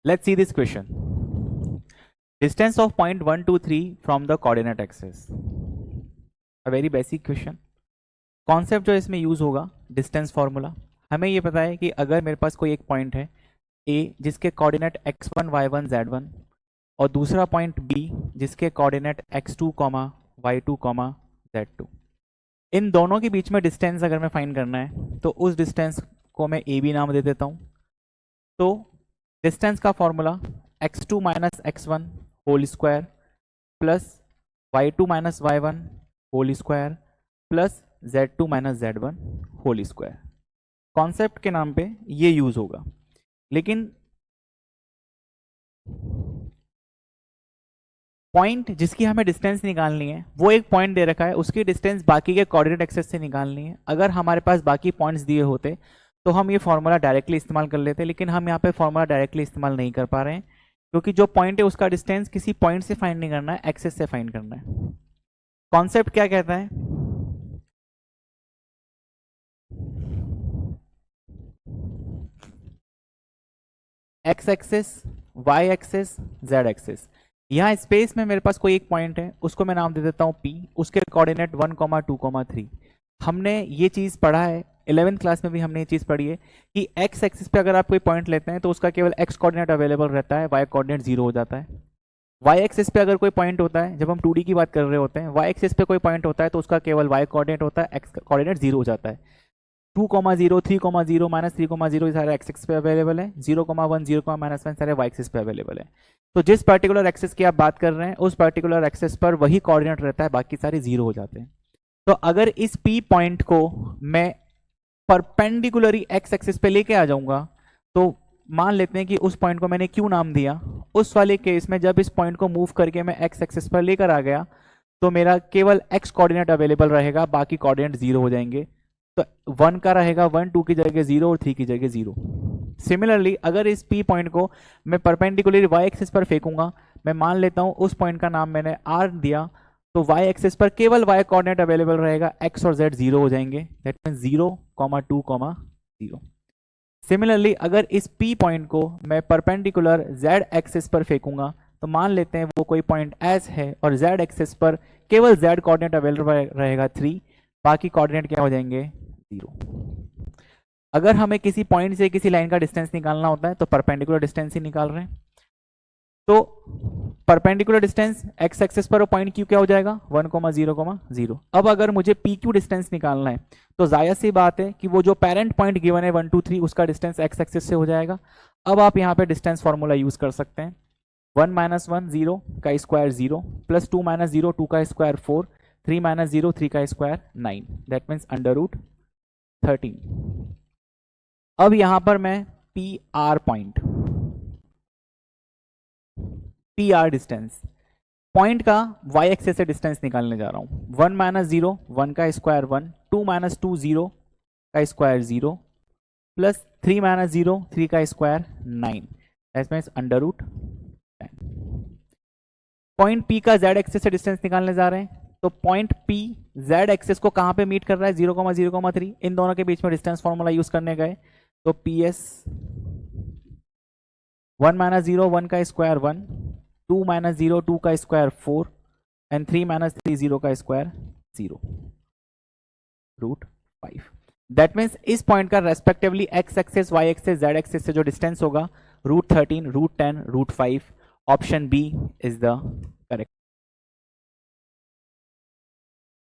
Let's see this question. Distance of point 1, 2, 3 from the coordinate axis. A very basic question. Concept जो इसमें use होगा distance formula. हमें ये पता है कि अगर मेरे पास कोई एक पॉइंट है ए जिसके कोऑर्डिनेट x1, y1, z1 और दूसरा पॉइंट बी जिसके कोऑर्डिनेट x2, y2, z2, इन दोनों के बीच में डिस्टेंस अगर मैं फाइंड करना है तो उस डिस्टेंस को मैं ए बी नाम दे देता हूँ. तो डिस्टेंस का formula x2 minus x1 whole square plus y2 minus y1 whole square plus z2 minus z1 whole square. Concept के नाम पे ये यूज होगा. लेकिन पॉइंट जिसकी हमें डिस्टेंस निकालनी है वो एक पॉइंट दे रखा है, उसकी डिस्टेंस बाकी के कोऑर्डिनेट एक्सिस से निकालनी है. अगर हमारे पास बाकी पॉइंट्स दिए होते तो हम ये फॉर्मूला डायरेक्टली इस्तेमाल कर लेते, लेकिन हम यहाँ पे फॉर्मूला डायरेक्टली इस्तेमाल नहीं कर पा रहे हैं क्योंकि जो पॉइंट है उसका डिस्टेंस किसी पॉइंट से फाइंड नहीं करना है, एक्सिस से फाइंड करना है. कॉन्सेप्ट क्या कहता है? X axis, Y axis, Z axis. यहाँ स्पेस में मेरे पास कोई एक पॉइंट है, उसको मैं नाम दे देता हूँ P. उसके कोऑर्डिनेट 1, 2, 3. हमने ये चीज़ पढ़ा है 11th क्लास में भी, हमने ये चीज़ पढ़ी है कि एक्स एक्सिस पे अगर आप कोई पॉइंट लेते हैं तो उसका केवल एक्स कोऑर्डिनेट अवेलेबल रहता है, वाई कोऑर्डिनेट 0 हो जाता है. वाई एक्सिस पे अगर कोई पॉइंट होता है, जब हम 2D की बात कर रहे होते हैं, वाई एक्सिस पे कोई पॉइंट होता है तो उसका केवल वाई कोऑर्डिनेट होता है, एक्स कोऑर्डिनेट 0 हो जाता है. 2, 0, 3, 0, -3, 0 सारे एक्स एक्सिस पे अवेलेबल है. 0, 1, 0, -1 सारे वाई एक्सिस पे अवेलेबल है. तो जिस पर्टिकुलर एक्सिस की आप बात कर रहे हैं उस पर्टिकुलर एक्सिस पर वही कोऑर्डिनेट रहता है, बाकी सारे 0 हो जाते हैं. तो अगर इस P पॉइंट को मैं परपेंडिकुलरी एक्स एक्सिस पे लेके आ जाऊंगा तो मान लेते हैं कि उस पॉइंट को मैंने क्यू नाम दिया. उस वाले केस में जब इस पॉइंट को मूव करके मैं एक्स एक्सिस पर लेकर आ गया तो मेरा केवल एक्स कोऑर्डिनेट अवेलेबल रहेगा, बाकी कोऑर्डिनेट 0 हो जाएंगे. तो 1 का रहेगा 1, 2 की जगह 0 और 3 की जगह 0. सिमिलरली अगर इस P पॉइंट को मैं परपेंडिकुलर वाई एक्सिस पर फेंकूंगा, मैं मान लेता हूं उस पॉइंट का नाम मैंने R दिया, तो वाई एक्सिस पर केवल वाई कोऑर्डिनेट अवेलेबल रहेगा, x और z 0 हो जाएंगे. That means 0, 2, 0. सिमिलरली अगर इस P पॉइंट को मैं परपेंडिकुलर z एक्सिस पर फेंकूंगा तो मान लेते हैं वो कोई पॉइंट S है और z एक्सिस पर केवल z कोऑर्डिनेट अवेलेबल रहेगा 3, बाकी कोऑर्डिनेट क्या हो जाएंगे 0. अगर हमें किसी पॉइंट से किसी लाइन का डिस्टेंस निकालना होता है तो परपेंडिकुलर डिस्टेंस ही निकाल रहे हैं. तो परपेंडिकुलर डिस्टेंस एक्स एक्सिस पर पॉइंट क्यू क्या हो जाएगा 1, 0, 0. अब अगर मुझे पी क्यू डिस्टेंस निकालना है तो जाहिर सी बात है कि वो जो पेरेंट पॉइंट गिवन है 1, 2, 3 उसका डिस्टेंस एक्स एक्सिस से हो जाएगा. अब आप यहाँ पे डिस्टेंस फॉर्मूला यूज कर सकते हैं. 1 - 1 0 का स्क्वायर 0 प्लस 2 - 0 2 का स्क्वायर 4, 3 - 0 3 का स्क्वायर 9. That means √13. अब यहाँ पर मैं P R point, P R distance point का वाई एक्सिस से डिस्टेंस निकालने जा रहा हूँ. 1 - 0 1 का स्क्वायर 1, 2 - 2 0 का स्क्वायर 0 प्लस 3 - 0 3 का square 9. That means √10. Point P का Z एक्सिस से डिस्टेंस निकालने जा रहे हैं तो पॉइंट P Z एक्सिस को कहाँ पे मीट कर रहा है 0, 0, 3. इन दोनों के बीच में डिस्टेंस फॉर्मूला यूज करने गए तो PS 1 - 0 1 का स्क्वायर 1, 2 - 0 2 का स्क्वायर 4 एंड 3 - 3 0 का स्क्वायर 0 √5. दैट मीन्स इस पॉइंट का respectively X axis Y axis Z axis से जो डिस्टेंस होगा √13, √10, √5. Option B is the correct.